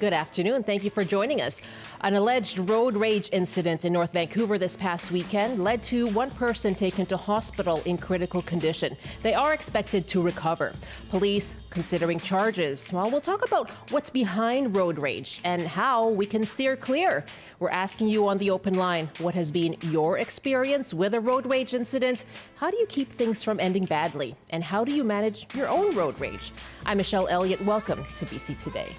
Good afternoon. Thank you for joining us. An alleged road rage incident in North Vancouver this past weekend led to one person taken to hospital in critical condition. They are expected to recover. Police considering charges. Well, we'll talk about what's behind road rage and how we can steer clear. We're asking you on the open line, what has been your experience with a road rage incident? How do you keep things from ending badly? And how do you manage your own road rage? I'm Michelle Elliott. Welcome to BC Today.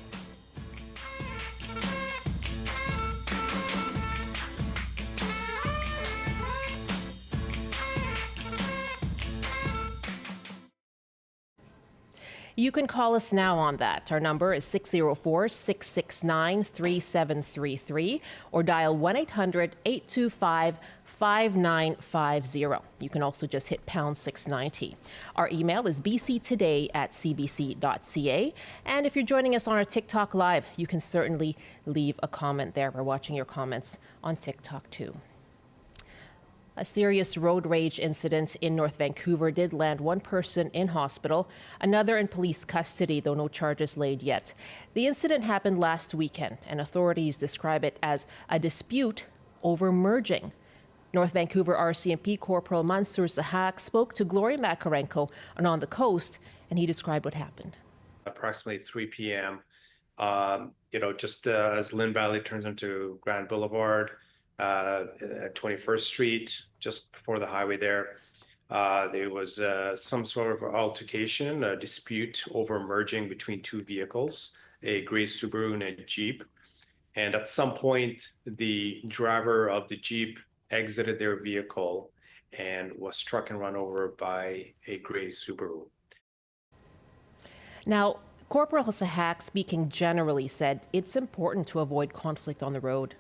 You can call us now on that. Our number is 604-669-3733 or dial 1-800-825-5950. You can also just hit pound 690. Our email is bctoday@cbc.ca. And if you're joining us on our TikTok Live, you can certainly leave a comment there. We're watching your comments on TikTok too. A serious road rage incident in North Vancouver did land one person in hospital, another in police custody, though no charges laid yet. The incident happened last weekend, and authorities describe it as a dispute over merging. North Vancouver RCMP Corporal Mansour Sahak spoke to Gloria Makarenko on the coast, and he described what happened. Approximately 3 p.m., as Lynn Valley turns into Grand Boulevard, 21st Street, just before the highway there was some sort of altercation, a dispute over merging between two vehicles, a gray Subaru and a Jeep. And at some point, the driver of the Jeep exited their vehicle and was struck and run over by a gray Subaru. Now, Corporal Sahak, speaking generally, said it's important to avoid conflict on the road.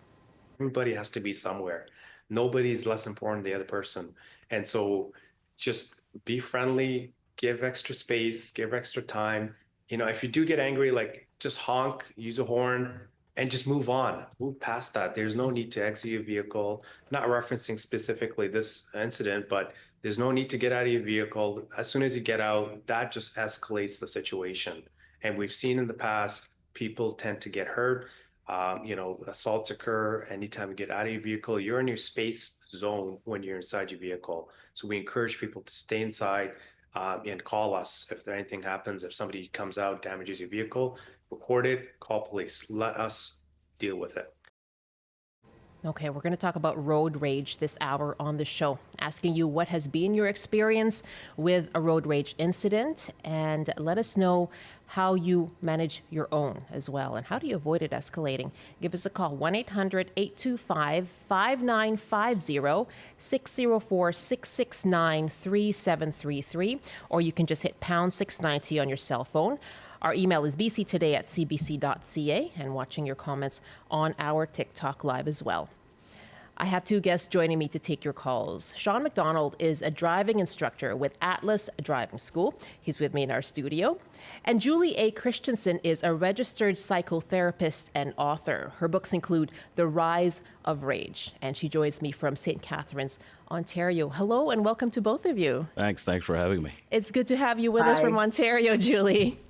Everybody has to be somewhere. Nobody is less important than the other person. And so just be friendly, give extra space, give extra time. If you do get angry, just honk, use a horn, and just move on. Move past that. There's no need to exit your vehicle. Not referencing specifically this incident, but there's no need to get out of your vehicle. As soon as you get out, that just escalates the situation. And we've seen in the past, people tend to get hurt. Assaults occur anytime you get out of your vehicle. You're in your space zone when you're inside your vehicle. So we encourage people to stay inside and call us if anything happens. If somebody comes out, damages your vehicle, record it, call police. Let us deal with it. Okay, we're going to talk about road rage this hour on the show, asking you what has been your experience with a road rage incident, and let us know how you manage your own as well, and how do you avoid it escalating. Give us a call, 1-800-825-5950, 604-669-3733, or you can just hit pound 690 on your cell phone. Our email is bctoday@cbc.ca, and watching your comments on our TikTok Live as well. I have two guests joining me to take your calls. Sean McDonald is a driving instructor with Atlas Driving School. He's with me in our studio. And Julie A. Christiansen is a registered psychotherapist and author. Her books include The Rise of Rage, and she joins me from St. Catharines, Ontario. Hello, and welcome to both of you. Thanks for having me. It's good to have you with us from Ontario, Julie.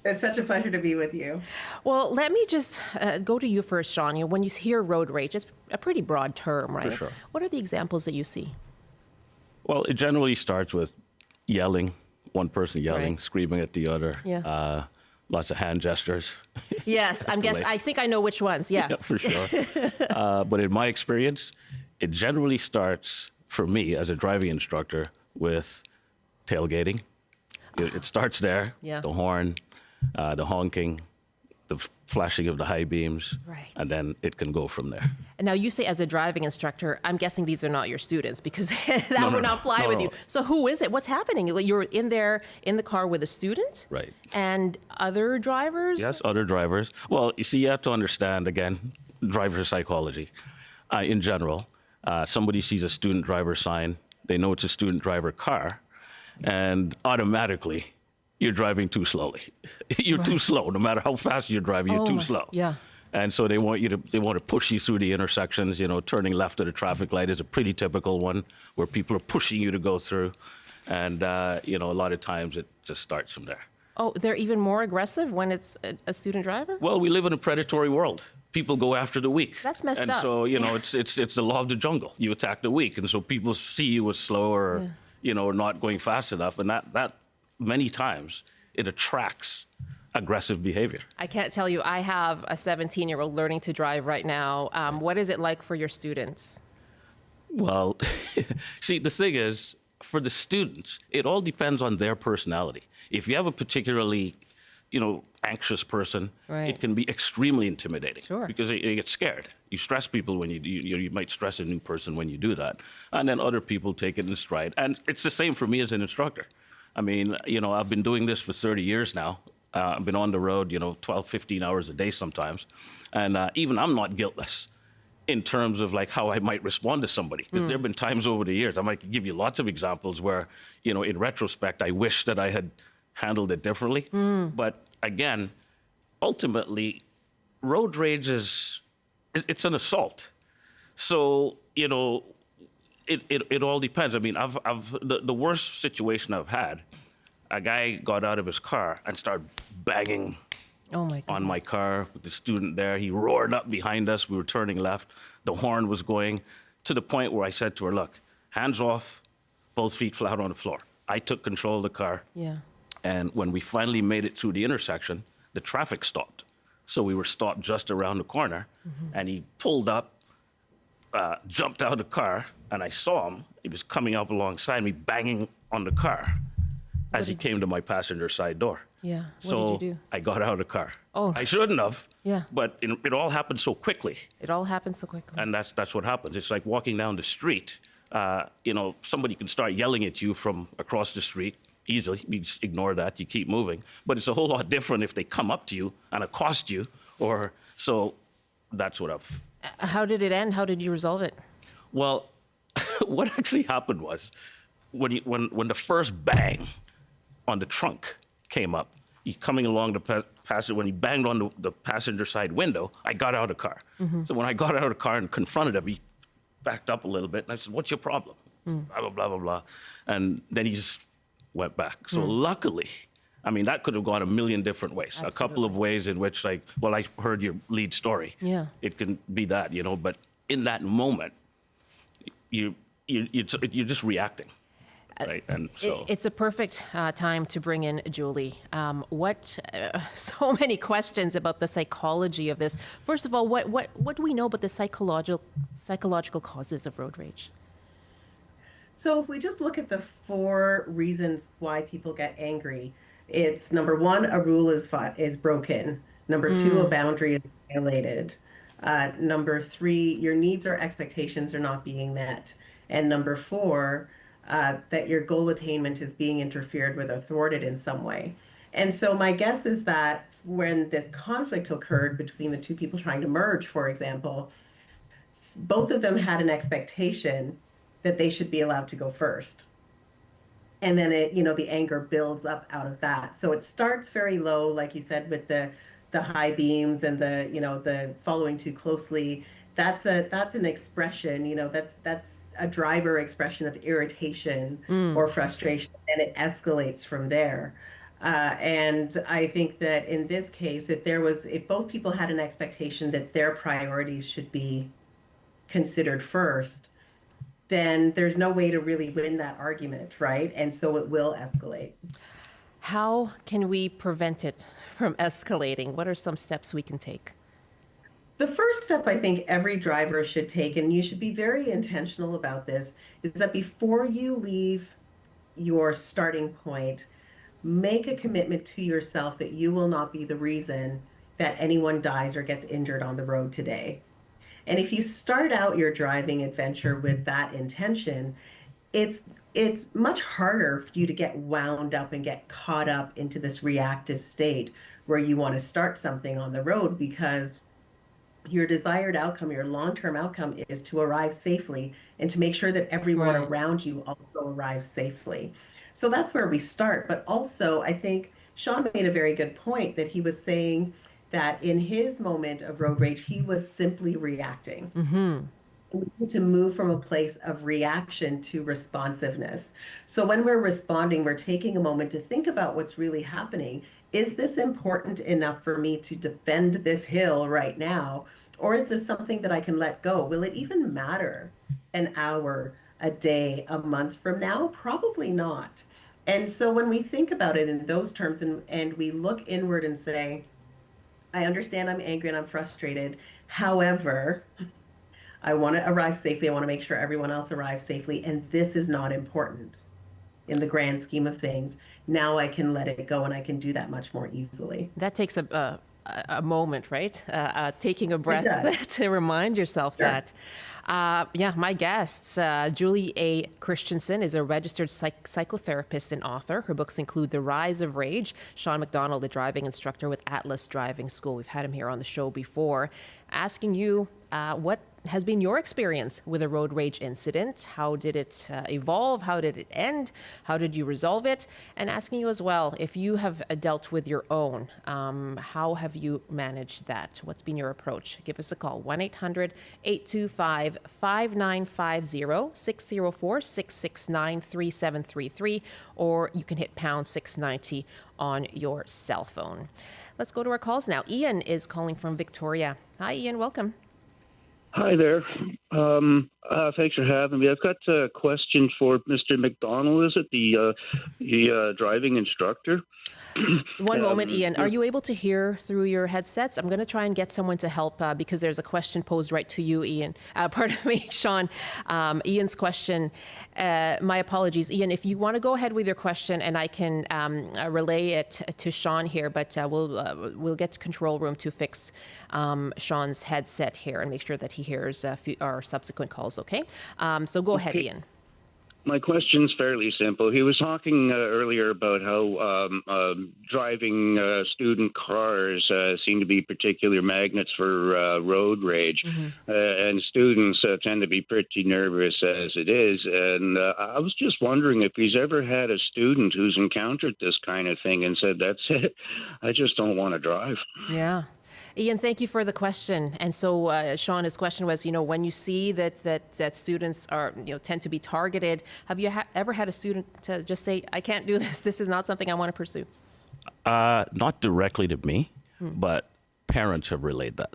It's such a pleasure to be with you. Well, let me just go to you first, Sean. When you hear road rage, it's a pretty broad term, right? For sure. What are the examples that you see? Well, it generally starts with yelling, one person yelling, Right. screaming at the other. Yeah. Lots of hand gestures. Yes, I think I know which ones. Yeah. Yeah, for sure. But in my experience, it generally starts, for me as a driving instructor, with tailgating. It starts there, Yeah. the horn, the honking, the flashing of the high beams, Right. and then it can go from there. And now you say as a driving instructor, I'm guessing these are not your students because that would not fly with you. So who is it? What's happening? You're in there in the car with a student? Right. And other drivers? Yes, other drivers. Well, you see, you have to understand, again, driver psychology. In general, somebody sees a student driver sign, they know it's a student driver car, and automatically you're driving too slowly. You're too slow. No matter how fast you're driving, you're too slow. Yeah. And so they want to push you through the intersections. Turning left at a traffic light is a pretty typical one where people are pushing you to go through. And, a lot of times it just starts from there. Oh, they're even more aggressive when it's a student driver? Well, we live in a predatory world. People go after the weak. That's messed and up. so, it's the law of the jungle. You attack the weak. And so people see you as slow or, or not going fast enough. And that many times it attracts aggressive behavior. I can't tell you, I have a 17-year-old learning to drive right now. What is it like for your students? Well, see, the thing is, for the students, it all depends on their personality. If you have a particularly, anxious person, Right. it can be extremely intimidating. Sure. Because you get scared. You stress people when you might stress a new person when you do that. And then other people take it in stride. And it's the same for me as an instructor. I mean, I've been doing this for 30 years now. I've been on the road, 12, 15 hours a day sometimes. And even I'm not guiltless in terms of like how I might respond to somebody. Because there have been times over the years, I might give you lots of examples where, in retrospect, I wish that I had handled it differently. But again, ultimately, road rage it's an assault. So, it all depends. I mean, the worst situation I've had, a guy got out of his car and started banging Oh my goodness. on my car with the student there. He roared up behind us. We were turning left. The horn was going to the point where I said to her, look, hands off, both feet flat on the floor. I took control of the car. Yeah. And when we finally made it through the intersection, the traffic stopped. So we were stopped just around the corner, and he pulled up, jumped out of the car, and I saw him. He was coming up alongside me, banging on the car as he came to my passenger side door. Yeah. What So did you do? I got out of the car. Oh. I shouldn't have. Yeah. But it all happened so quickly. It all happened so quickly. And that's what happens. It's like walking down the street. Somebody can start yelling at you from across the street easily. You just ignore that. You keep moving. But it's a whole lot different if they come up to you and accost you. So that's what I've. How did it end? How did you resolve it? Well, what actually happened was when the first bang on the trunk came up, he coming along the passenger, when he banged on the passenger side window, I got out of the car. So when I got out of the car and confronted him, he backed up a little bit, and I said, what's your problem? Blah, blah, blah, blah, blah. And then he just went back. So luckily, I mean, that could have gone a million different ways. Absolutely. A couple of ways in which, I heard your lead story. Yeah. It can be that, but in that moment, you're just reacting. Right, and so It's a perfect time to bring in Julie. So many questions about the psychology of this. First of all, what do we know about the psychological causes of road rage? So if we just look at the 4 reasons why people get angry, it's number 1, a rule is broken. Number 2, a boundary is violated. Number 3, your needs or expectations are not being met. And number 4, that your goal attainment is being interfered with or thwarted in some way. And so my guess is that when this conflict occurred between the 2 people trying to merge, for example, both of them had an expectation that they should be allowed to go first. And then the anger builds up out of that. So it starts very low, like you said, with the high beams and the following too closely. That's an expression, that's a driver expression of irritation or frustration, and it escalates from there. And I think that in this case, if both people had an expectation that their priorities should be considered first, then there's no way to really win that argument, right? And so it will escalate. How can we prevent it from escalating? What are some steps we can take? The first step I think every driver should take, and you should be very intentional about this, is that before you leave your starting point, make a commitment to yourself that you will not be the reason that anyone dies or gets injured on the road today. And if you start out your driving adventure with that intention, it's much harder for you to get wound up and get caught up into this reactive state where you want to start something on the road, because your desired outcome, your long-term outcome, is to arrive safely and to make sure that everyone Right. around you also arrives safely. So that's where we start. But also, I think Sean made a very good point that he was saying that in his moment of road rage, he was simply reacting. to move from a place of reaction to responsiveness. So when we're responding, we're taking a moment to think about what's really happening. Is this important enough for me to defend this hill right now? Or is this something that I can let go? Will it even matter an hour, a day, a month from now? Probably not. And so when we think about it in those terms and we look inward and say, I understand I'm angry and I'm frustrated. However, I want to arrive safely. I want to make sure everyone else arrives safely. And this is not important in the grand scheme of things. Now I can let it go and I can do that much more easily. That takes a moment, right? Taking a It breath does. to remind yourself Sure. that. Yeah, my guests, Julie A. Christiansen is a registered psychotherapist and author. Her books include The Rise of Rage, Sean McDonald, a driving instructor with Atlas Driving School. We've had him here on the show before. Asking you, what has been your experience with a road rage incident? How did it evolve? How did it end? How did you resolve it? And asking you as well, if you have dealt with your own, how have you managed that? What's been your approach? Give us a call, 1-800-825-5950, 604-669-3733, or you can hit pound 690 on your cell phone. Let's go to our calls now. Ian is calling from Victoria. Hi, Ian. Welcome. Hi there. Thanks for having me. I've got a question for Mr. McDonald. Is it the driving instructor? One moment, Ian. Are you able to hear through your headsets? I'm going to try and get someone to help because there's a question posed right to you, Ian. Pardon me, Sean. Ian's question. My apologies, Ian. If you want to go ahead with your question, and I can relay it to Sean here, but we'll get control room to fix Sean's headset here and make sure that he hears our subsequent calls. Okay. So go ahead, Ian. My question's fairly simple. He was talking earlier about how driving student cars seem to be particular magnets for road rage, and students tend to be pretty nervous as it is. And I was just wondering if he's ever had a student who's encountered this kind of thing and said, "That's it, I just don't want to drive." Yeah. Ian, thank you for the question. And so, Sean, his question was, when you see that students are, tend to be targeted, have you ever had a student to just say, I can't do this. This is not something I want to pursue? Not directly to me, but parents have relayed that.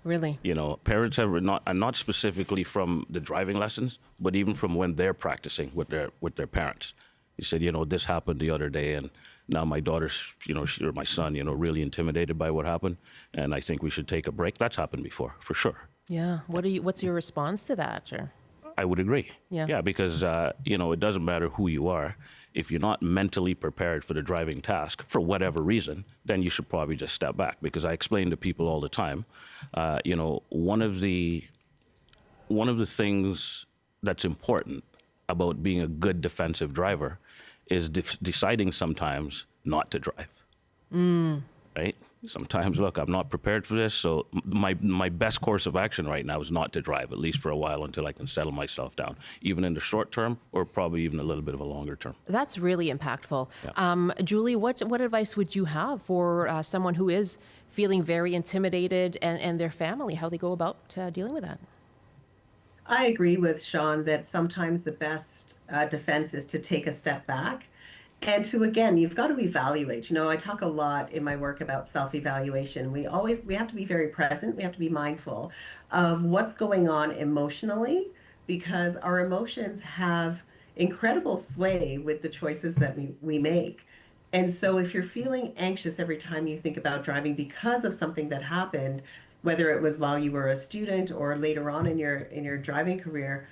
Really? Parents have not specifically from the driving lessons, but even from when they're practicing with their parents. He said, this happened the other day, and now my daughter's, or my son, really intimidated by what happened, and I think we should take a break. That's happened before, for sure. Yeah. What's your response to that? Or? I would agree. Yeah. Yeah, because, it doesn't matter who you are. If you're not mentally prepared for the driving task, for whatever reason, then you should probably just step back. Because I explain to people all the time, one of the things that's important about being a good defensive driver is deciding sometimes not to drive. Right? Sometimes, look, I'm not prepared for this, so my best course of action right now is not to drive, at least for a while, until I can settle myself down, even in the short term or probably even a little bit of a longer term. That's really impactful. Yeah. Julie, what advice would you have for someone who is feeling very intimidated and their family, how they go about dealing with that? I agree with Sean that sometimes the best defense is to take a step back and to, again, you've got to evaluate. I talk a lot in my work about self-evaluation. We have to be very present. We have to be mindful of what's going on emotionally, because our emotions have incredible sway with the choices that we make. And so if you're feeling anxious every time you think about driving because of something that happened, whether it was while you were a student or later on in your driving career,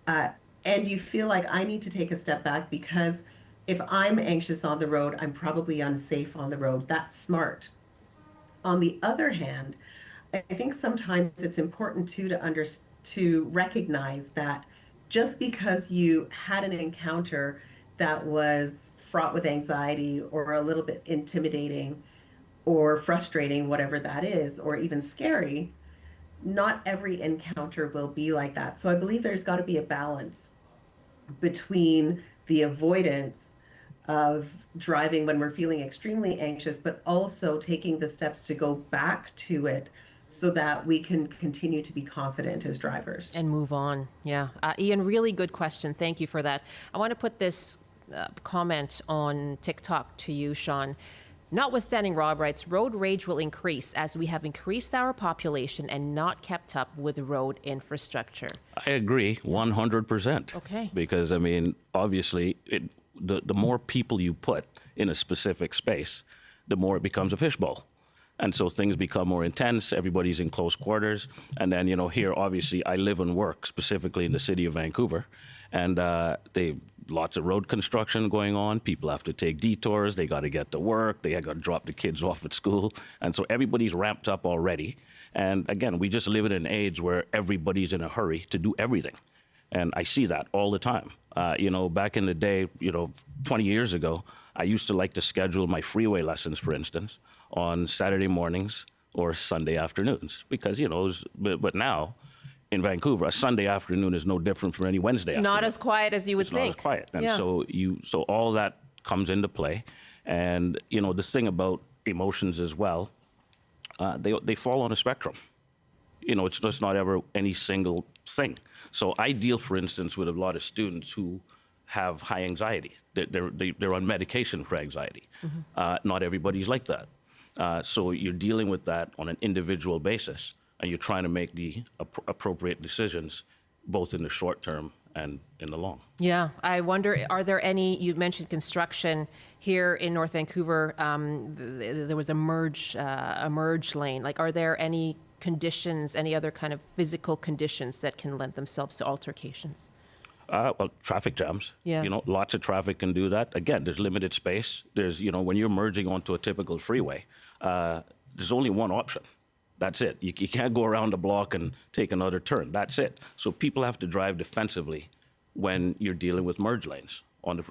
and you feel like I need to take a step back because if I'm anxious on the road, I'm probably unsafe on the road. That's smart. On the other hand, I think sometimes it's important too to recognize that just because you had an encounter that was fraught with anxiety or a little bit intimidating or frustrating, whatever that is, or even scary, not every encounter will be like that. So I believe there's got to be a balance between the avoidance of driving when we're feeling extremely anxious, but also taking the steps to go back to it so that we can continue to be confident as drivers. And move on. Yeah. Ian, really good question. Thank you for that. I want to put this comment on TikTok to you, Sean. Notwithstanding Rob writes, road rage will increase as we have increased our population and not kept up with road infrastructure. I agree 100%. Okay. Because, I mean, obviously, the more people you put in a specific space, the more it becomes a fishbowl. And so things become more intense. Everybody's in close quarters. And then, you know, here, obviously, I live and work specifically in the city of Vancouver. And lots of road construction going on. People have to take detours. They got to get to work. They got to drop the kids off at school. And so everybody's ramped up already. And again, we just live in an age where everybody's in a hurry to do everything. And I see that all the time. You know, back in the day, 20 years ago, I used to like to schedule my freeway lessons, for instance, on Saturday mornings or Sunday afternoons. Because, but now, in Vancouver, a Sunday afternoon is no different from any Wednesday afternoon. Not as quiet as you would think. Not as quiet. And yeah. so all that comes into play. And, the thing about emotions as well, they fall on a spectrum. It's just not ever any single thing. So I deal, for instance, with a lot of students who have high anxiety. They're on medication for anxiety. Mm-hmm. Not everybody's like that. So you're dealing with that on an individual basis. And you're trying to make the appropriate decisions, both in the short term and in the long. Yeah, I wonder, are there any, you mentioned construction here in North Vancouver, there was a merge lane. Like, are there any conditions, any other kind of physical conditions that can lend themselves to altercations? Well, traffic jams. Yeah. Lots of traffic can do that. Again, there's limited space. There's, when you're merging onto a typical freeway, there's only one option. That's it. You can't go around the block and take another turn. That's it. So people have to drive defensively when you're dealing with merge lanes.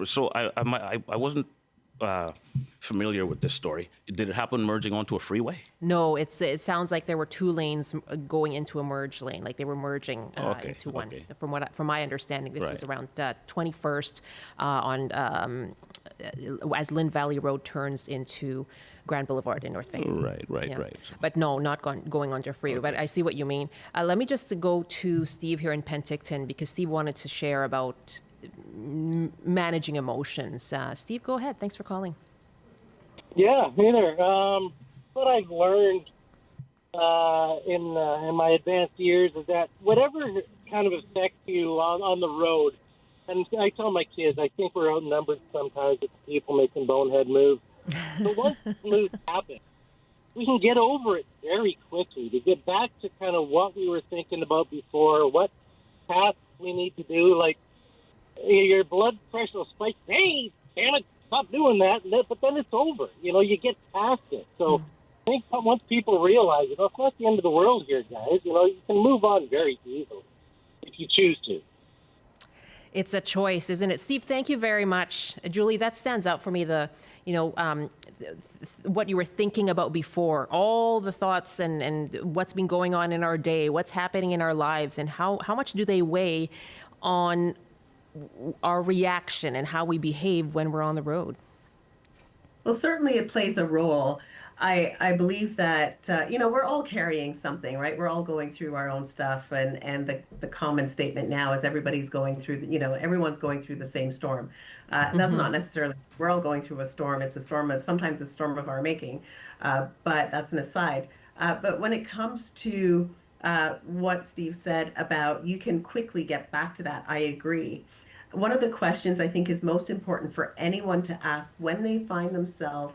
So I wasn't familiar with this story. Did it happen merging onto a freeway? No, it sounds like there were two lanes going into a merge lane, like they were merging into one. Okay. From my understanding, this was around 21st as Lynn Valley Road turns into Grand Boulevard in North Vancouver. Right. But no, not going onto a freeway. Okay. But I see what you mean. Let me just go to Steve here in Penticton, because Steve wanted to share about managing emotions. Steve, go ahead. Thanks for calling. Yeah, hey there. What I've learned in my advanced years is that whatever kind of affects you on the road, and I tell my kids, I think we're outnumbered sometimes with people making bonehead moves. So once moves happen, we can get over it very quickly to get back to kind of what we were thinking about before, what tasks we need to do. Like, your blood pressure will spike. Hey, damn it, stop doing that. But then it's over. You get past it. So I think once people realize, it's not the end of the world here, guys. You can move on very easily if you choose to. It's a choice, isn't it? Steve, thank you very much. Julie, that stands out for me, what you were thinking about before, all the thoughts and what's been going on in our day, what's happening in our lives, and how much do they weigh on our reaction and how we behave when we're on the road? Well, certainly it plays a role. I believe that, we're all carrying something, right? We're all going through our own stuff. And the common statement now is everybody's going through, everyone's going through the same storm. That's not necessarily, we're all going through a storm. It's sometimes a storm of our making, but that's an aside. But when it comes to what Steve said about you can quickly get back to that, I agree. One of the questions I think is most important for anyone to ask when they find themselves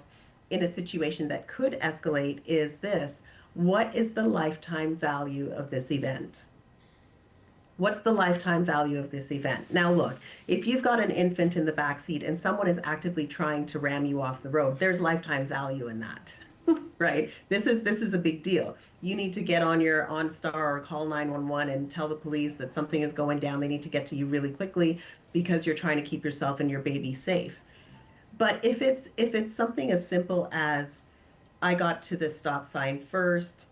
in a situation that could escalate is this: what is the lifetime value of this event? What's the lifetime value of this event? Now, look, if you've got an infant in the backseat and someone is actively trying to ram you off the road, there's lifetime value in that, right? This is a big deal. You need to get on your OnStar or call 911 and tell the police that something is going down. They need to get to you really quickly because you're trying to keep yourself and your baby safe. But if it's something as simple as I got to the stop sign first,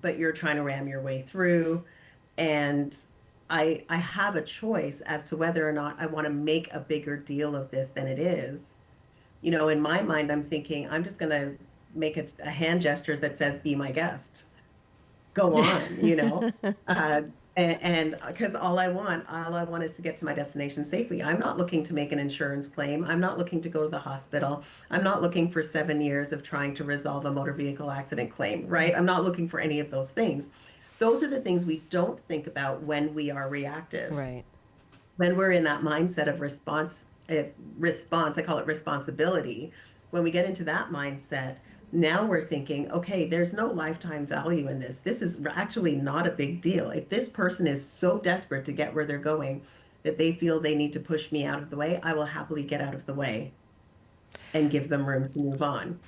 but you're trying to ram your way through, and I have a choice as to whether or not I want to make a bigger deal of this than it is. In my mind, I'm thinking I'm just going to make a hand gesture that says, be my guest. go on, you know? And because all I want is to get to my destination safely. I'm not looking to make an insurance claim. I'm not looking to go to the hospital. I'm not looking for 7 years of trying to resolve a motor vehicle accident claim, right? I'm not looking for any of those things. Those are the things we don't think about when we are reactive. Right. When we're in that mindset of response, I call it responsibility. When we get into that mindset, now we're thinking, okay, there's no lifetime value in this. This is actually not a big deal. If this person is so desperate to get where they're going that they feel they need to push me out of the way, I will happily get out of the way and give them room to move on.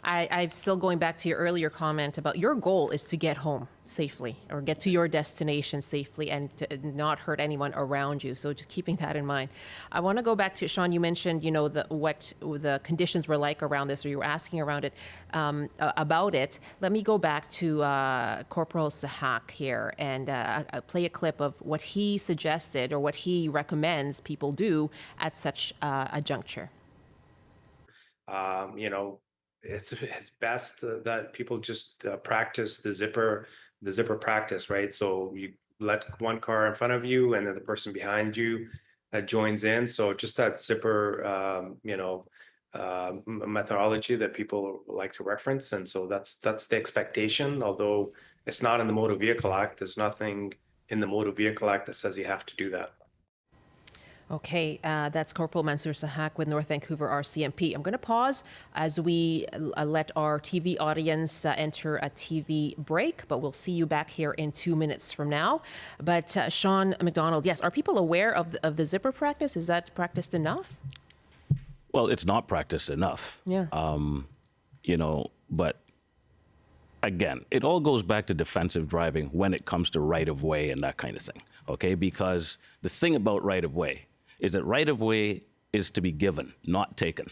I'm still going back to your earlier comment about your goal is to get home safely or get to your destination safely and to not hurt anyone around you. So just keeping that in mind. I want to go back to, Sean, you mentioned, what the conditions were like around this, or you were asking around it, about it. Let me go back to Corporal Sahak here and play a clip of what he suggested or what he recommends people do at such a juncture. It's best that people just practice the zipper practice, right? So you let one car in front of you and then the person behind you joins in. So just that zipper, methodology that people like to reference. And so that's the expectation, although it's not in the Motor Vehicle Act. There's nothing in the Motor Vehicle Act that says you have to do that. Okay, that's Corporal Mansour Sahak with North Vancouver RCMP. I'm going to pause as we let our TV audience enter a TV break, but we'll see you back here in 2 minutes from now. But Sean McDonald, yes, are people aware of the zipper practice? Is that practiced enough? Well, it's not practiced enough. Yeah. But again, it all goes back to defensive driving when it comes to right-of-way and that kind of thing, okay? Because the thing about right-of-way is that right-of-way is to be given, not taken.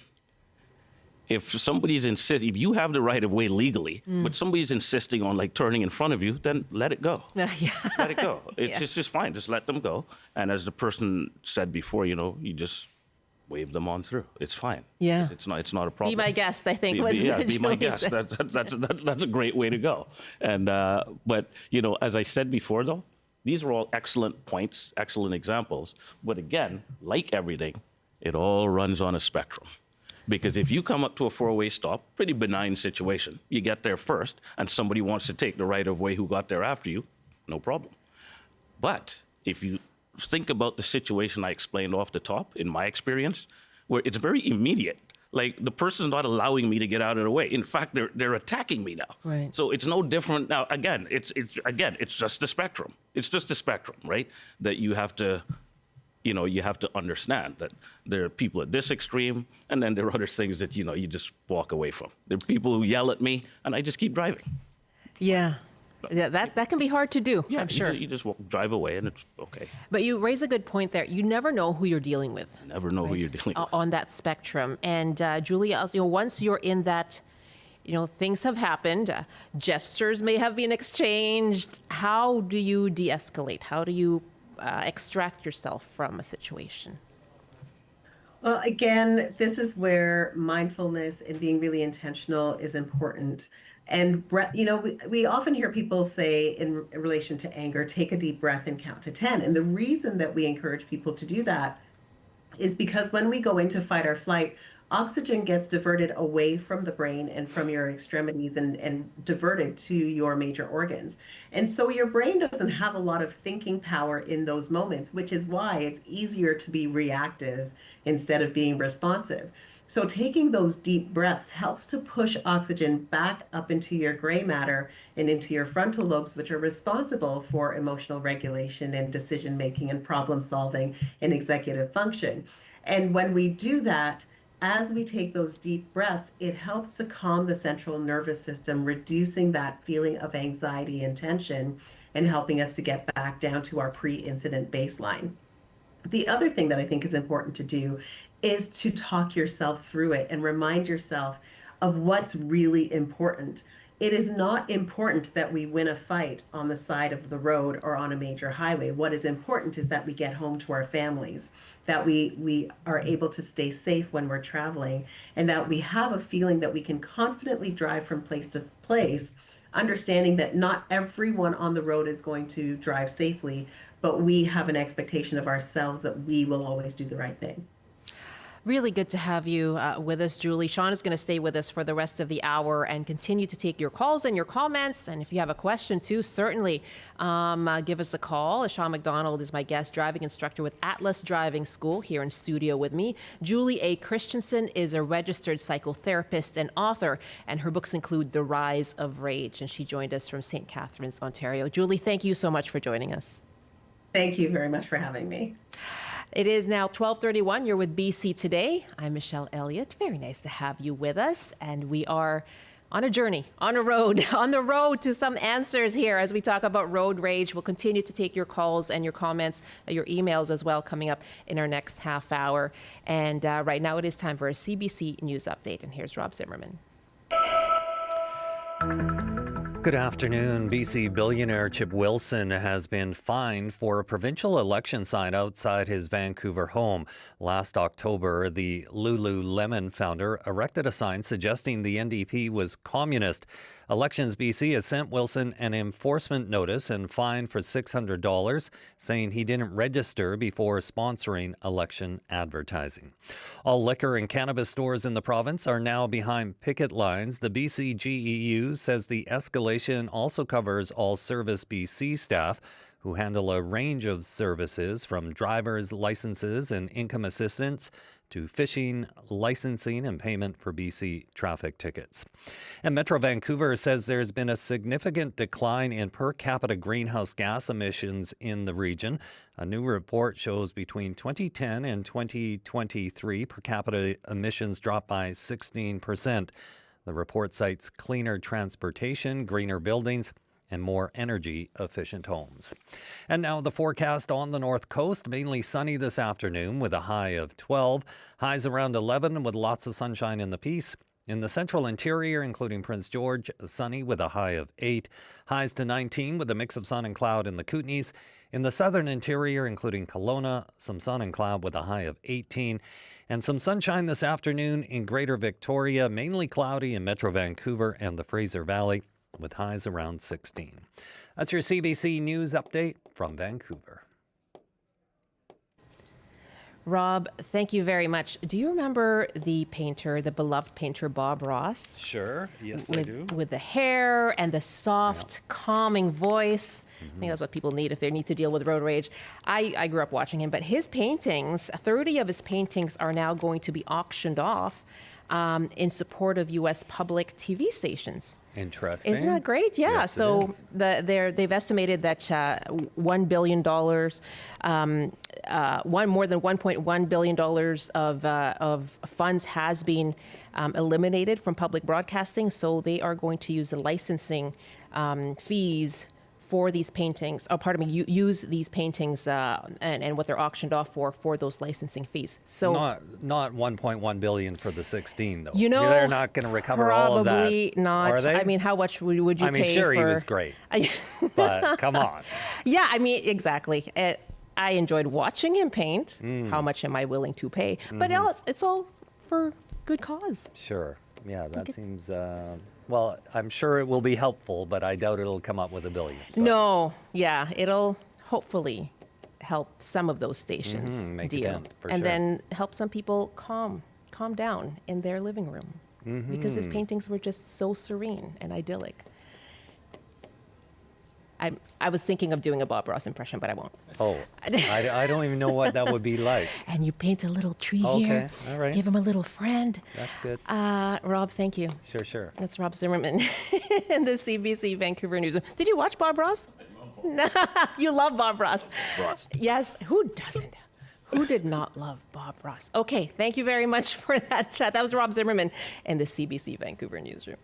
If if you have the right-of-way legally, but somebody's insisting on like turning in front of you, then let it go. Yeah. Let it go. It's just fine. Just let them go. And as the person said before, you just wave them on through. It's fine. Yeah. It's not a problem. Be my guest, I think. Be my guest. That's a great way to go. And but as I said before, though, these are all excellent points, excellent examples. But again, like everything, it all runs on a spectrum. Because if you come up to a four-way stop, pretty benign situation. You get there first, and somebody wants to take the right of way who got there after you, no problem. But if you think about the situation I explained off the top, in my experience, where it's very immediate. Like the person's not allowing me to get out of the way. In fact, they're attacking me now. Right. So it's no different now. Again, it's just the spectrum. It's just the spectrum, right? That you have to understand that there are people at this extreme, and then there are other things that you just walk away from. There are people who yell at me, and I just keep driving. Yeah. Yeah, that can be hard to do, Yeah, I'm sure. You just drive away, and it's okay. But you raise a good point there. You never know who you're dealing with. Never know who you're dealing with. On that spectrum. And Julia, once you're in that, things have happened, gestures may have been exchanged. How do you de-escalate? How do you extract yourself from a situation? Well, again, this is where mindfulness and being really intentional is important. And we often hear people say in relation to anger, take a deep breath and count to 10. And the reason that we encourage people to do that is because when we go into fight or flight, oxygen gets diverted away from the brain and from your extremities and diverted to your major organs. And so your brain doesn't have a lot of thinking power in those moments, which is why it's easier to be reactive instead of being responsive. So taking those deep breaths helps to push oxygen back up into your gray matter and into your frontal lobes, which are responsible for emotional regulation and decision making and problem solving and executive function. And when we do that, as we take those deep breaths, it helps to calm the central nervous system, reducing that feeling of anxiety and tension and helping us to get back down to our pre-incident baseline. The other thing that I think is important to do is to talk yourself through it and remind yourself of what's really important. It is not important that we win a fight on the side of the road or on a major highway. What is important is that we get home to our families, that we are able to stay safe when we're traveling, and that we have a feeling that we can confidently drive from place to place understanding that not everyone on the road is going to drive safely, but we have an expectation of ourselves that we will always do the right thing. Really good to have you with us, Julie. Sean is going to stay with us for the rest of the hour and continue to take your calls and your comments. And if you have a question too, certainly give us a call. Sean McDonald is my guest, driving instructor with Atlas Driving School, here in studio with me. Julie A. Christiansen is a registered psychotherapist and author, and her books include The Rise of Rage. And she joined us from St. Catharines, Ontario. Julie, thank you so much for joining us. Thank you very much for having me. It is now 12:31. You're with BC Today. I'm Michelle Elliott. Very nice to have you with us. And we are on a journey, on a road, on the road to some answers here as we talk about road rage. We'll continue to take your calls and your comments, your emails as well, coming up in our next half hour. And right now it is time for a CBC News Update. And here's Rob Zimmerman. Good afternoon. BC billionaire Chip Wilson has been fined for a provincial election sign outside his Vancouver home. Last October, the Lululemon founder erected a sign suggesting the NDP was communist. Elections BC has sent Wilson an enforcement notice and fine for $600, saying he didn't register before sponsoring election advertising. All liquor and cannabis stores in the province are now behind picket lines. The BC GEU says the escalation also covers all Service BC staff, who handle a range of services from driver's licenses and income assistance to fishing, licensing, and payment for BC traffic tickets. And Metro Vancouver says there's been a significant decline in per capita greenhouse gas emissions in the region. A new report shows between 2010 and 2023, per capita emissions dropped by 16%. The report cites cleaner transportation, greener buildings, and more energy-efficient homes. And now the forecast on the North Coast. Mainly sunny this afternoon with a high of 12. Highs around 11 with lots of sunshine in the Peace. In the central interior, including Prince George, sunny with a high of 8. Highs to 19 with a mix of sun and cloud in the Kootenays. In the southern interior, including Kelowna, some sun and cloud with a high of 18. And some sunshine this afternoon in Greater Victoria, mainly cloudy in Metro Vancouver and the Fraser Valley, with highs around 16. That's your CBC News Update from Vancouver. Rob, thank you very much. Do you remember the painter, the beloved painter Bob Ross? Sure, yes I do. With the hair and the soft, calming voice. I think that's what people need if they need to deal with road rage. I grew up watching him, but his paintings, 30 of his paintings are now going to be auctioned off in support of U.S. public TV stations. Interesting. Isn't that great? Yeah. Yes, so they've estimated that $1 billion, more than $1.1 billion of funds has been eliminated from public broadcasting. So they are going to use the licensing fees for these paintings, use these paintings and what they're auctioned off for those licensing fees. So not 1.1 billion for the 16 though. You know, they're not going to recover all of that. Probably not. Are they? I mean, how much would you pay for? I mean, sure, he was great, but come on. Yeah, I mean, exactly. I enjoyed watching him paint. How much am I willing to pay? But it's all for good cause. Sure. Yeah, that seems. Well, I'm sure it will be helpful, but I doubt it'll come up with $1 billion. No, yeah, it'll hopefully help some of those stations make a deal, dent, for and sure. then help some people calm down in their living room because his paintings were just so serene and idyllic. I was thinking of doing a Bob Ross impression, but I won't. Oh, I don't even know what that would be like. And you paint a little tree Okay, here. all right. Give him a little friend. That's good. Rob, thank you. Sure. That's Rob Zimmerman in the CBC Vancouver Newsroom. Did you watch Bob Ross? No. You love Bob Ross. Yes. Who doesn't? Who did not love Bob Ross? Okay, thank you very much for that chat. That was Rob Zimmerman in the CBC Vancouver Newsroom.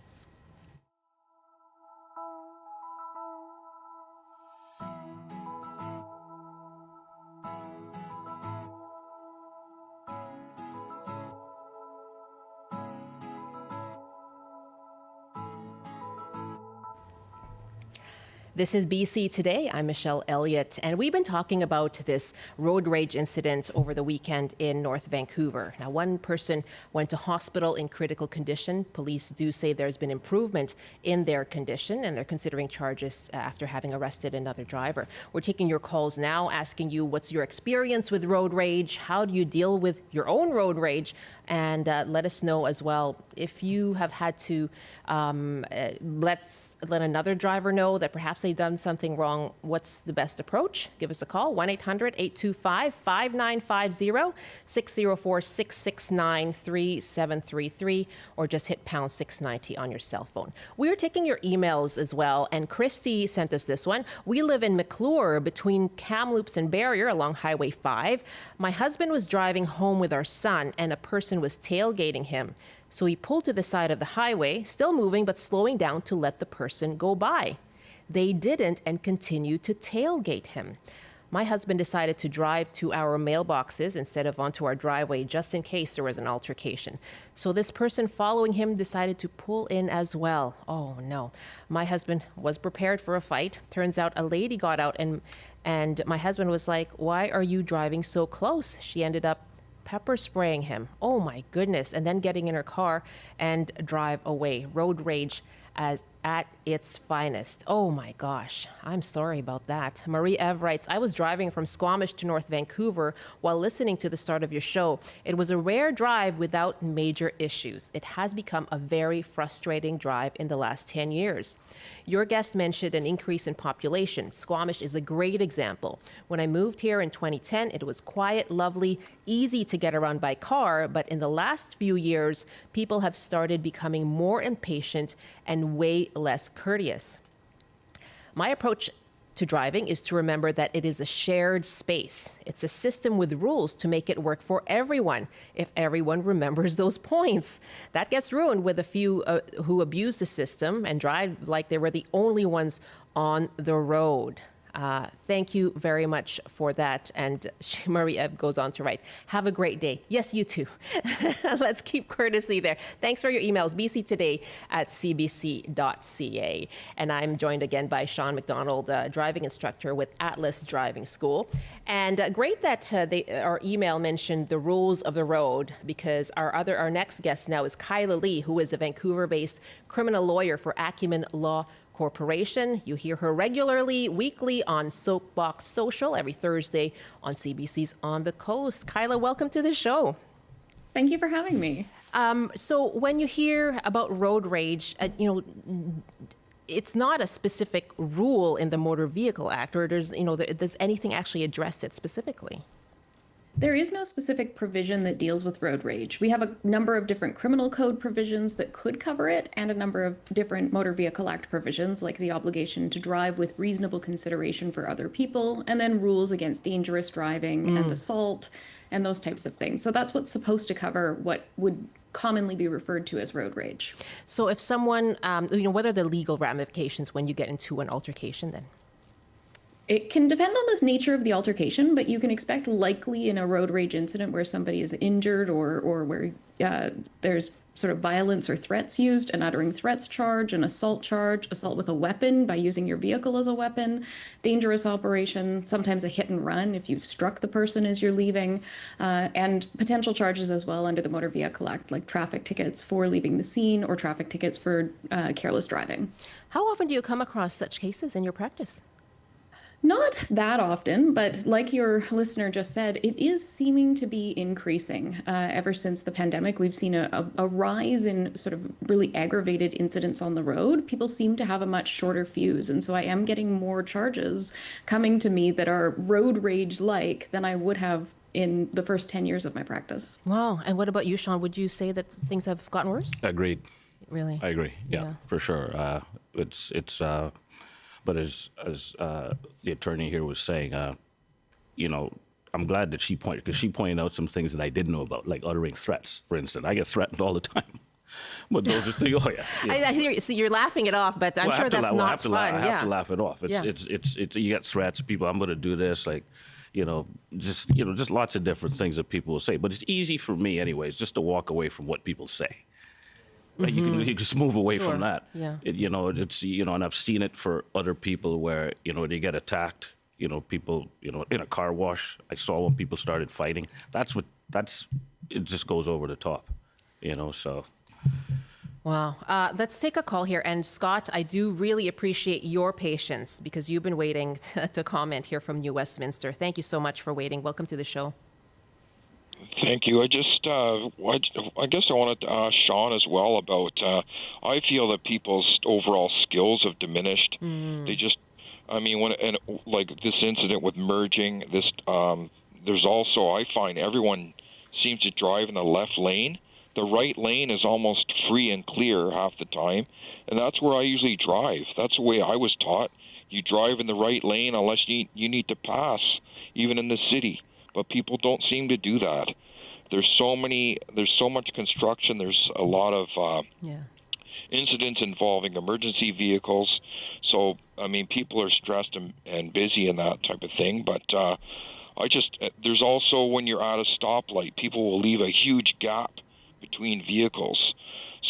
This is BC Today. I'm Michelle Elliott, and we've been talking about this road rage incident over the weekend in North Vancouver. Now, one person went to hospital in critical condition. Police do say there's been improvement in their condition, and they're considering charges after having arrested another driver. We're taking your calls now, asking you what's your experience with road rage, how do you deal with your own road rage, and let us know as well if you have had to let another driver know that perhaps they've done something wrong. What's the best approach? Give us a call, 1-800-825-5950, 604-669-3733, or just hit pound 690 on your cell phone. We're taking your emails as well, and Christy sent us this one. We live in McClure between Kamloops and Barrier along Highway 5. My husband was driving home with our son, and a person was tailgating him. So he pulled to the side of the highway, still moving but slowing down to let the person go by. They didn't and continued to tailgate him. My husband decided to drive to our mailboxes instead of onto our driveway just in case there was an altercation. So this person following him decided to pull in as well. Oh no. My husband was prepared for a fight. Turns out a lady got out and my husband was like, "Why are you driving so close?" She ended up pepper spraying him. Oh my goodness. And then getting in her car and drive away. Road rage as at its finest. Oh my gosh, I'm sorry about that. Marie Ev writes, I was driving from Squamish to North Vancouver while listening to the start of your show. It was a rare drive without major issues. It has become a very frustrating drive in the last 10 years. Your guest mentioned an increase in population. Squamish is a great example. When I moved here in 2010, it was quiet, lovely, easy to get around by car, but in the last few years, people have started becoming more impatient and way less courteous. My approach to driving is to remember that it is a shared space. It's a system with rules to make it work for everyone, if everyone remembers those points. That gets ruined with a few who abuse the system and drive like they were the only ones on the road. Thank you very much for that. And Marie Ebb goes on to write, have a great day. Yes, you too. Let's keep courtesy there. Thanks for your emails, bctoday@cbc.ca. And I'm joined again by Sean McDonald, driving instructor with Atlas Driving School. And great that our email mentioned the rules of the road, because our next guest now is Kyla Lee, who is a Vancouver-based criminal lawyer for Acumen Law Corporation. You hear her regularly, weekly on Soapbox Social, every Thursday on CBC's On the Coast. Kyla, welcome to the show. Thank you for having me. So when you hear about road rage, it's not a specific rule in the Motor Vehicle Act, or does anything actually address it specifically? There is no specific provision that deals with road rage. We have a number of different criminal code provisions that could cover it, and a number of different Motor Vehicle Act provisions, like the obligation to drive with reasonable consideration for other people, and then rules against dangerous driving and assault, and those types of things. So that's what's supposed to cover what would commonly be referred to as road rage. So if someone, what are the legal ramifications when you get into an altercation then? It can depend on the nature of the altercation, but you can expect likely in a road rage incident where somebody is injured or where there's sort of violence or threats used, an uttering threats charge, an assault charge, assault with a weapon by using your vehicle as a weapon, dangerous operation, sometimes a hit and run if you've struck the person as you're leaving, and potential charges as well under the Motor Vehicle Act, like traffic tickets for leaving the scene or traffic tickets for careless driving. How often do you come across such cases in your practice? Not that often, but like your listener just said, it is seeming to be increasing. Ever since the pandemic, we've seen a rise in sort of really aggravated incidents on the road. People seem to have a much shorter fuse. And so I am getting more charges coming to me that are road rage-like than I would have in the first 10 years of my practice. Wow. And what about you, Sean? Would you say that things have gotten worse? Agreed. Really? I agree. Yeah. For sure. But as the attorney here was saying, I'm glad that she pointed out some things that I didn't know about, like uttering threats, for instance. I get threatened all the time. But those are things, I see you're laughing it off, but I'm sure that's not fun. I have to laugh it off. It's you get threats, people, I'm going to do this, just lots of different things that people will say. But it's easy for me anyways, just to walk away from what people say. Right? You can just move away Sure. from that. Yeah. It's and I've seen it for other people where they get attacked. People in a car wash. I saw when people started fighting. It just goes over the top. So. Wow. Let's take a call here. And Scott, I do really appreciate your patience because you've been waiting to comment here from New Westminster. Thank you so much for waiting. Welcome to the show. Thank you. I guess I wanted to ask Sean as well about, I feel that people's overall skills have diminished. They just, like this incident with merging, there's also, I find everyone seems to drive in the left lane. The right lane is almost free and clear half the time, and that's where I usually drive. That's the way I was taught. You drive in the right lane unless you need to pass, even in the city. But people don't seem to do that. There's so much construction. There's a lot of incidents involving emergency vehicles. So, people are stressed and busy and that type of thing. But there's also, when you're at a stoplight, people will leave a huge gap between vehicles.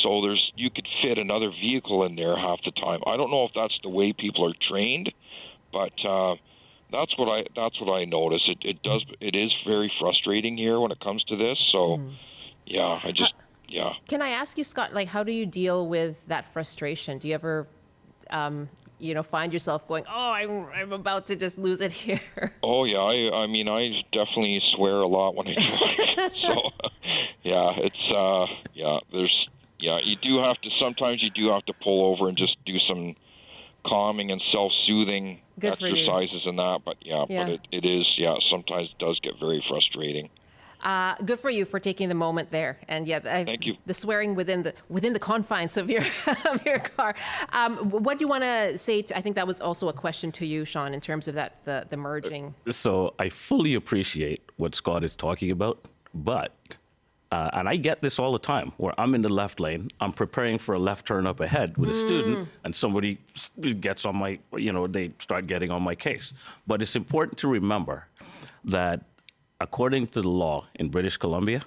So you could fit another vehicle in there half the time. I don't know if that's the way people are trained, but that's what I notice. It is very frustrating here when it comes to this. So, Can I ask you, Scott, how do you deal with that frustration? Do you ever, find yourself going, "Oh, I'm about to just lose it here"? Oh yeah, I definitely swear a lot when I drive. So, sometimes you do have to pull over and just do some calming and self-soothing exercises and that. But it is sometimes it does get very frustrating. Good for you for taking the moment there, and thank you. The swearing within the confines of your of your car. What do you want to say? I think that was also a question to you, Sean, in terms of the merging. So I fully appreciate what Scott is talking about, but and I get this all the time, where I'm in the left lane, I'm preparing for a left turn up ahead with a student, and somebody gets on my, they start getting on my case. But it's important to remember that according to the law in British Columbia,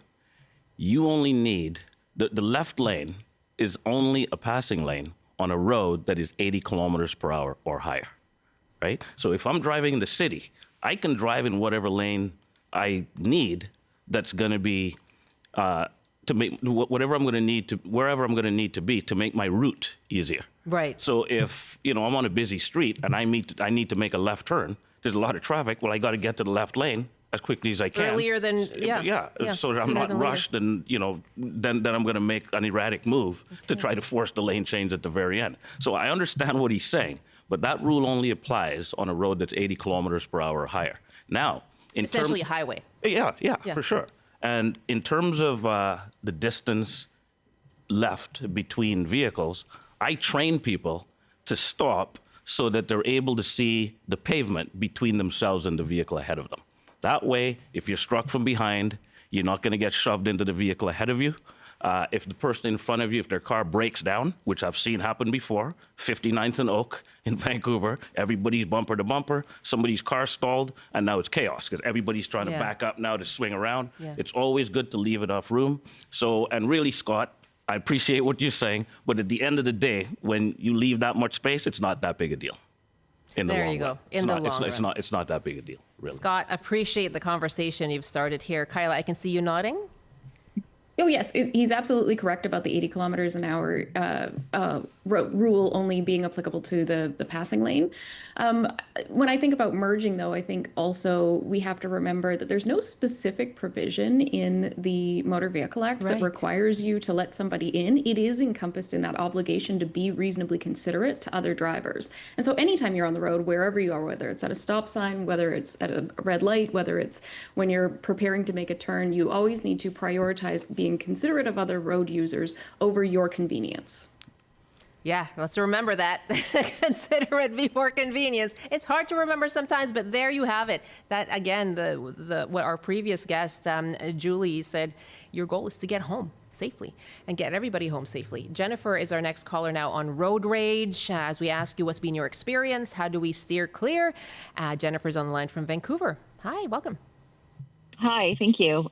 you only need, the left lane is only a passing lane on a road that is 80 kilometers per hour or higher, right? So if I'm driving in the city, I can drive in whatever lane I need that's going to be, to make whatever I'm going to need to, wherever I'm going to need to be to make my route easier. Right. So if, I'm on a busy street and I need to make a left turn, there's a lot of traffic, well, I got to get to the left lane as quickly as I can. Earlier than, so that I'm not rushed and, then I'm going to make an erratic move to try to force the lane change at the very end. So I understand what he's saying, but that rule only applies on a road that's 80 kilometers per hour or higher. Now, essentially a highway. Yeah, for sure. And in terms of the distance left between vehicles, I train people to stop so that they're able to see the pavement between themselves and the vehicle ahead of them. That way, if you're struck from behind, you're not going to get shoved into the vehicle ahead of you. If the person in front of you, if their car breaks down, which I've seen happen before, 59th and Oak in Vancouver, everybody's bumper to bumper, somebody's car stalled, and now it's chaos because everybody's trying to back up now to swing around. Yeah. It's always good to leave enough room. So, and really, Scott, I appreciate what you're saying, but at the end of the day, when you leave that much space, it's not that big a deal. There you go. In the long run. It's not that big a deal, really. Scott, appreciate the conversation you've started here. Kyla, I can see you nodding. Oh, yes, he's absolutely correct about the 80 kilometers an hour rule only being applicable to the passing lane. When I think about merging, though, I think also we have to remember that there's no specific provision in the Motor Vehicle Act that requires you to let somebody in. It is encompassed in that obligation to be reasonably considerate to other drivers. And so anytime you're on the road, wherever you are, whether it's at a stop sign, whether it's at a red light, whether it's when you're preparing to make a turn, you always need to prioritize being considerate of other road users over your convenience. Yeah, let's remember that. Consider it before convenience. It's hard to remember sometimes, but there you have it. That again, what our previous guest, Julie, said, your goal is to get home safely and get everybody home safely. Jennifer is our next caller now on road rage. As we ask you what's been your experience, how do we steer clear? Jennifer's on the line from Vancouver. Hi, welcome. Hi, thank you.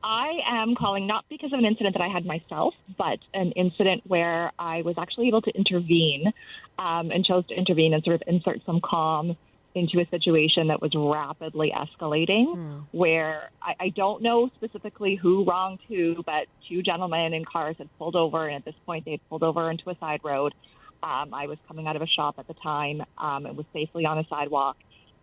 I am calling not because of an incident that I had myself, but an incident where I was actually able to intervene and chose to intervene and sort of insert some calm into a situation that was rapidly escalating, where I don't know specifically who wronged who, but two gentlemen in cars had pulled over, and at this point they had pulled over into a side road. I was coming out of a shop at the time. It was safely on a sidewalk,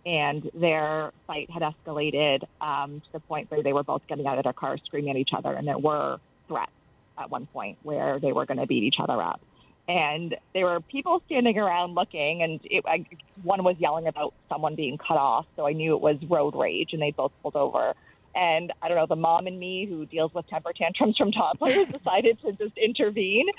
and their fight had escalated to the point where they were both getting out of their cars screaming at each other, and there were threats at one point where they were going to beat each other up. And there were people standing around looking, and one was yelling about someone being cut off, so I knew it was road rage, and they both pulled over. And I don't know, the mom in me who deals with temper tantrums from toddlers decided to just intervene.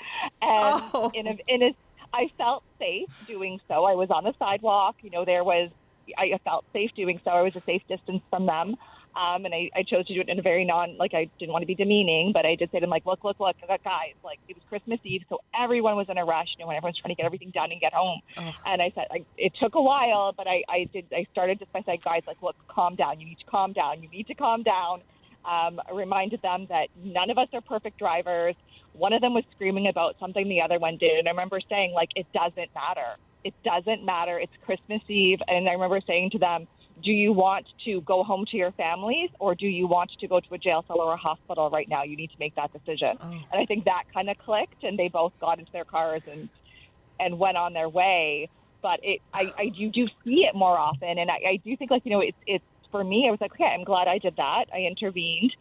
And I felt safe doing so. I was on the sidewalk. I felt safe doing so. I was a safe distance from them. And I chose to do it in a very I didn't want to be demeaning, but I did say to them, look, guys, it was Christmas Eve, so everyone was in a rush, when everyone's trying to get everything done and get home. Oh. And I said, it took a while, but I started just by saying, guys, look, calm down. You need to calm down. You need to calm down. I reminded them that none of us are perfect drivers. One of them was screaming about something the other one did. And I remember saying, it doesn't matter. It doesn't matter. It's Christmas Eve. And I remember saying to them, do you want to go home to your families, or do you want to go to a jail cell or a hospital right now? You need to make that decision. Oh. And I think that kind of clicked, and they both got into their cars and went on their way. But you do see it more often. And I do think, it's for me, I was like, okay, I'm glad I did that. I intervened.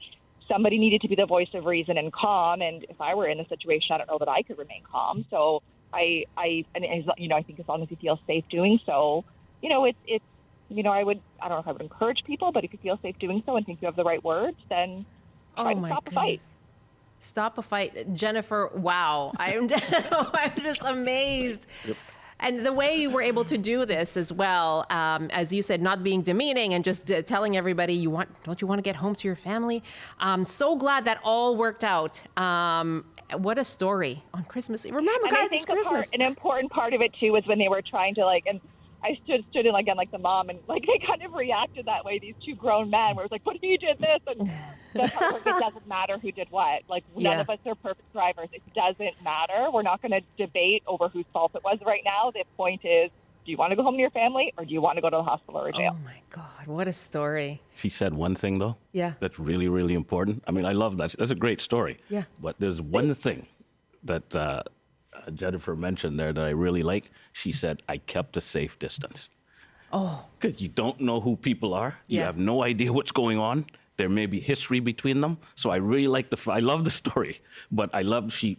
Somebody needed to be the voice of reason and calm. And if I were in the situation, I don't know that I could remain calm. So I think as long as you feel safe doing so, I don't know if I would encourage people, but if you feel safe doing so and think you have the right words, then try to stop a fight. Stop a fight. Jennifer, wow. I'm just amazed. Yep. And the way you were able to do this as well, as you said, not being demeaning and just telling everybody don't you want to get home to your family? I'm so glad that all worked out. What a story on Christmas Eve. Remember, guys, it's Christmas. An important part of it too was when they were trying to and I stood in again like the mom, and they kind of reacted that way. These two grown men, where it was what if you did this? And that's how it doesn't matter who did what. None of us are perfect drivers. It doesn't matter. We're not going to debate over whose fault it was right now. The point is, do you want to go home to your family, or do you want to go to the hospital or jail? Oh my God, what a story. She said one thing though. Yeah. That's really, really important. I mean, I love that. That's a great story. Yeah. But there's one thing that Jennifer mentioned there that I really like. She said, I kept a safe distance. Oh. Because you don't know who people are. You have no idea what's going on. There may be history between them. So I really like I love the story, but I love she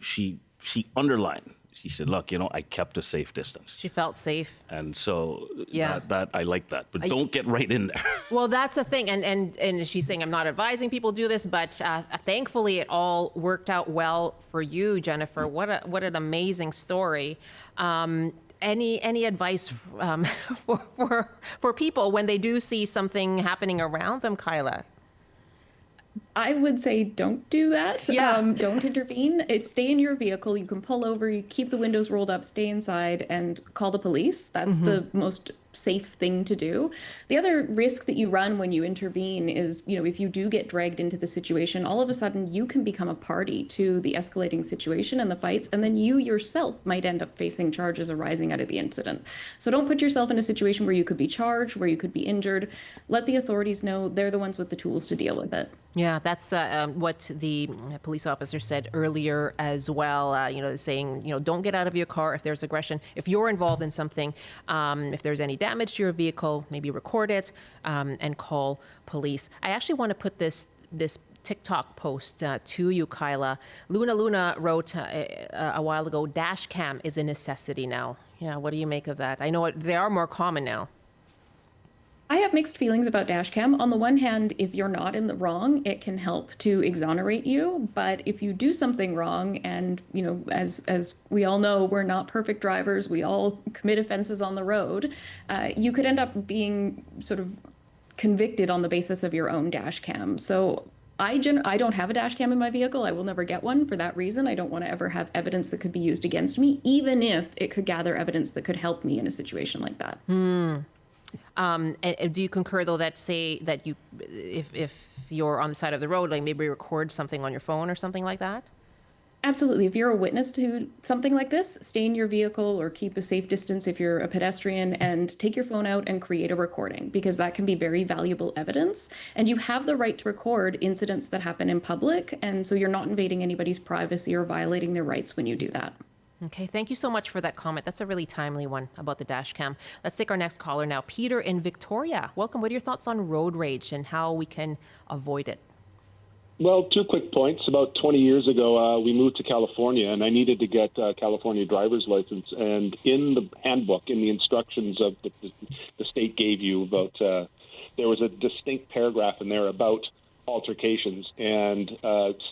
underlined. She said, look, I kept a safe distance. She felt safe. And so that I like that, but don't get right in there. Well, that's a thing. And she's saying, I'm not advising people do this, but thankfully it all worked out well for you, Jennifer. What an amazing story. Any advice for people when they do see something happening around them, Kyla? I would say don't do that. Yeah. Don't intervene. Stay in your vehicle. You can pull over, you keep the windows rolled up, stay inside, and call the police. That's the most safe thing to do. The other risk that you run when you intervene is, if you do get dragged into the situation, all of a sudden you can become a party to the escalating situation and the fights, and then you yourself might end up facing charges arising out of the incident. So don't put yourself in a situation where you could be charged, where you could be injured. Let the authorities know. They're the ones with the tools to deal with it. Yeah, that's what the police officer said earlier as well. Saying, don't get out of your car if there's aggression. If you're involved in something, if there's any damage to your vehicle, maybe record it and call police. I actually want to put this TikTok post to you, Kyla. Luna wrote a while ago, dash cam is a necessity now. Yeah, what do you make of that? I know they are more common now. I have mixed feelings about dashcam. On the one hand, if you're not in the wrong, it can help to exonerate you. But if you do something wrong, and as we all know, we're not perfect drivers, we all commit offenses on the road, you could end up being sort of convicted on the basis of your own dashcam. So I don't have a dashcam in my vehicle. I will never get one for that reason. I don't want to ever have evidence that could be used against me, even if it could gather evidence that could help me in a situation like that. And do you concur, though, that say that you, if you're on the side of the road, like maybe record something on your phone or something like that? Absolutely. If you're a witness to something like this, stay in your vehicle or keep a safe distance if you're a pedestrian, and take your phone out and create a recording, because that can be very valuable evidence. And you have the right to record incidents that happen in public. And so you're not invading anybody's privacy or violating their rights when you do that. Okay, thank you so much for that comment. That's a really timely one about the dash cam. Let's take our next caller now. Peter in Victoria. Welcome. What are your thoughts on road rage and how we can avoid it? Well, 2 quick points. About 20 years ago, we moved to California, and I needed to get a California driver's license. And in the handbook, in the instructions of the state gave you about, there was a distinct paragraph in there about altercations, and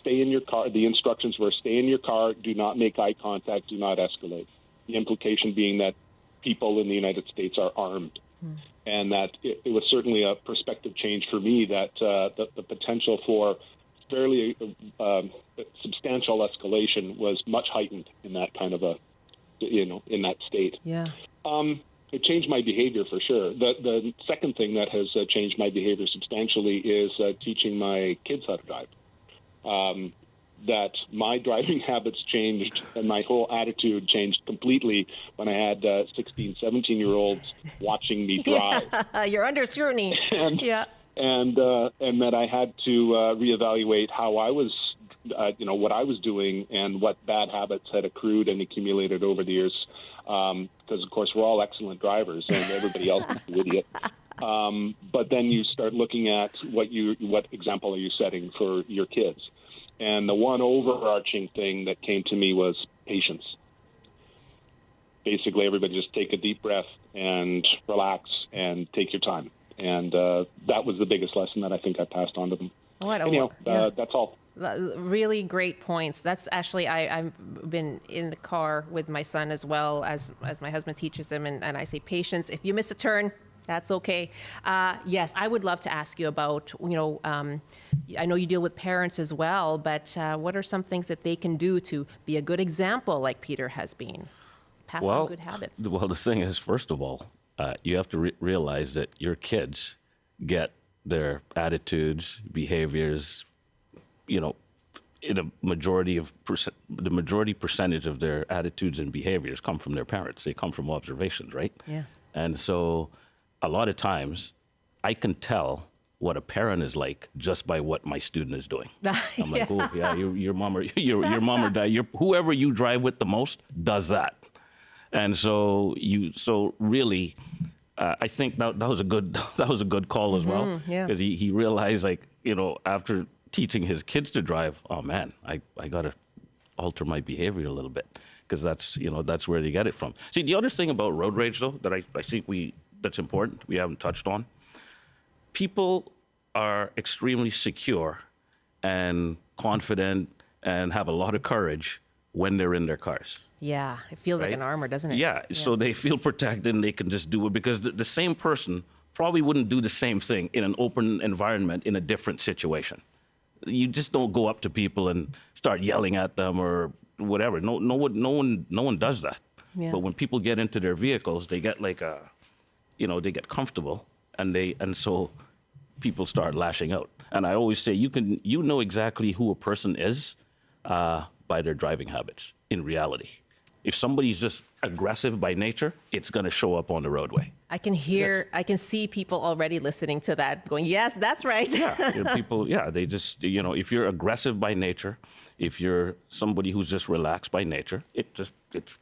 stay in your car. The instructions were stay in your car, do not make eye contact, do not escalate. The implication being that people in the United States are armed. And that it was certainly a perspective change for me, that the potential for fairly substantial escalation was much heightened in that kind of in that state. Yeah. It changed my behavior for sure. The second thing that has changed my behavior substantially is teaching my kids how to drive. That my driving habits changed and my whole attitude changed completely when I had 16, 17-year-olds watching me drive. Yeah, you're under scrutiny. And that I had to reevaluate how I was, what I was doing and what bad habits had accrued and accumulated over the years. Because, of course, we're all excellent drivers and everybody else is an idiot. But then you start looking at what example are you setting for your kids? And the one overarching thing that came to me was patience. Basically, everybody just take a deep breath and relax and take your time. And that was the biggest lesson that I think I passed on to them. That's all. Really great points. That's actually, I've been in the car with my son as well, as my husband teaches him, and I say patience. If you miss a turn, that's okay. Yes, I would love to ask you about, I know you deal with parents as well, but what are some things that they can do to be a good example like Peter has been? Pass on good habits. Well, the thing is, first of all, you have to realize that your kids get their attitudes, behaviors, in a majority percentage of their attitudes and behaviors come from their parents. They come from observations, right? Yeah. And so a lot of times I can tell what a parent is like just by what my student is doing. I'm like, oh, yeah, your mom or dad, whoever you drive with the most does that. And so really, I think that was a good call as well, because he realized, after teaching his kids to drive, oh man, I got to alter my behavior a little bit, because that's where they get it from. See, the other thing about road rage, though, that I think that's important, we haven't touched on, people are extremely secure and confident and have a lot of courage when they're in their cars. Yeah, it feels like an armor, doesn't it? Yeah, so they feel protected and they can just do it, because the same person probably wouldn't do the same thing in an open environment in a different situation. You just don't go up to people and start yelling at them or whatever. No one does that. Yeah. But when people get into their vehicles, they get they get comfortable, and so people start lashing out. And I always say you know exactly who a person is by their driving habits in reality. If somebody's just aggressive by nature, it's going to show up on the roadway. I can see people already listening to that going, yes, that's right. They just, if you're aggressive by nature, if you're somebody who's just relaxed by nature, it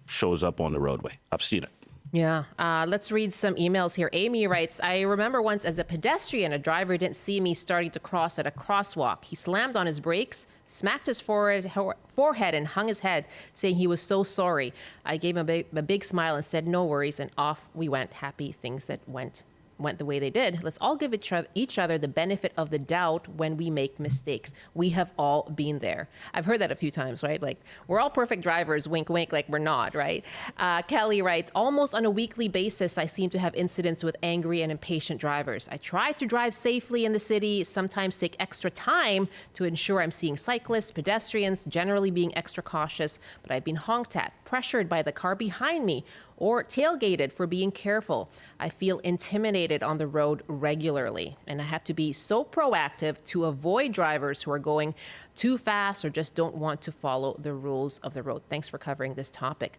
shows up on the roadway. I've seen it. Yeah. Let's read some emails here. Amy writes, I remember once as a pedestrian, a driver didn't see me starting to cross at a crosswalk. He slammed on his brakes, smacked his forehead and hung his head, saying he was so sorry. I gave him a big smile and said, no worries. And off we went, happy things that went the way they did. Let's all give each other the benefit of the doubt when we make mistakes. We have all been there. I've heard that a few times, right? Like, we're all perfect drivers, wink, wink, like we're not, right? Kelly writes, almost on a weekly basis, I seem to have incidents with angry and impatient drivers. I try to drive safely in the city, sometimes take extra time to ensure I'm seeing cyclists, pedestrians, generally being extra cautious, but I've been honked at, pressured by the car behind me, or tailgated for being careful. I feel intimidated on the road regularly, and I have to be so proactive to avoid drivers who are going too fast or just don't want to follow the rules of the road. Thanks for covering this topic.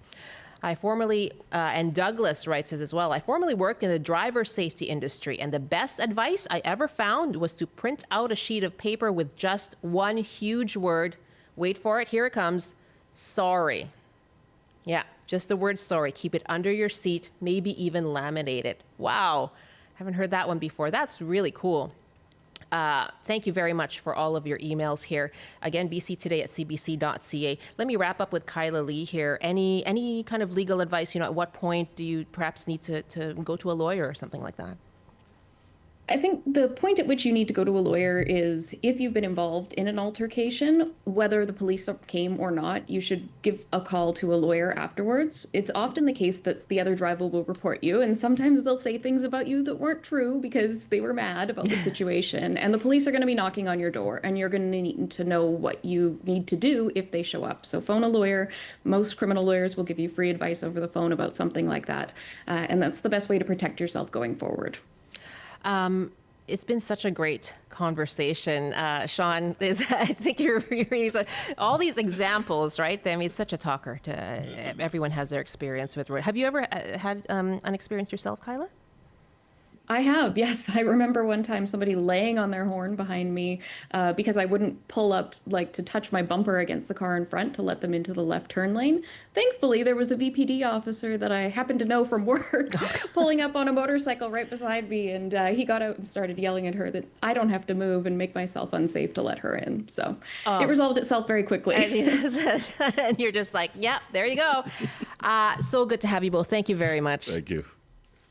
I formerly, and Douglas writes this as well, I formerly worked in the driver safety industry, and the best advice I ever found was to print out a sheet of paper with just one huge word. Wait for it, here it comes, sorry. Yeah, just the word sorry. Keep it under your seat, maybe even laminate it. Wow, haven't heard that one before. That's really cool. Thank you very much for all of your emails here. Again, bctoday@cbc.ca. Let me wrap up with Kyla Lee here. Any kind of legal advice? At what point do you perhaps need to go to a lawyer or something like that? I think the point at which you need to go to a lawyer is if you've been involved in an altercation, whether the police came or not, you should give a call to a lawyer afterwards. It's often the case that the other driver will report you, and sometimes they'll say things about you that weren't true because they were mad about the situation. And the police are going to be knocking on your door, and you're going to need to know what you need to do if they show up. So phone a lawyer. Most criminal lawyers will give you free advice over the phone about something like that. And that's the best way to protect yourself going forward. It's been such a great conversation. Sean, I think you're using all these examples, right? I mean, it's such a talker. Everyone has their experience with road. Have you ever had an experience yourself, Kyla? I have, yes. I remember one time somebody laying on their horn behind me because I wouldn't pull up to touch my bumper against the car in front to let them into the left turn lane. Thankfully, there was a VPD officer that I happened to know from work pulling up on a motorcycle right beside me, and he got out and started yelling at her that I don't have to move and make myself unsafe to let her in. So it resolved itself very quickly. And you're just like, yep, there you go. So good to have you both. Thank you very much. Thank you.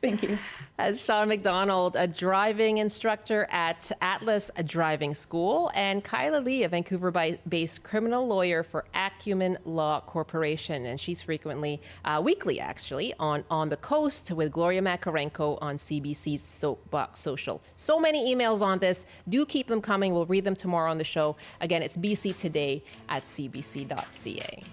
Thank you. As Sean McDonald, a driving instructor at Atlas Driving School, and Kyla Lee, a Vancouver-based criminal lawyer for Acumen Law Corporation. And she's frequently, weekly actually, on the Coast with Gloria Makarenko on CBC's Soapbox Social. So many emails on this. Do keep them coming. We'll read them tomorrow on the show. Again, it's bctoday@cbc.ca.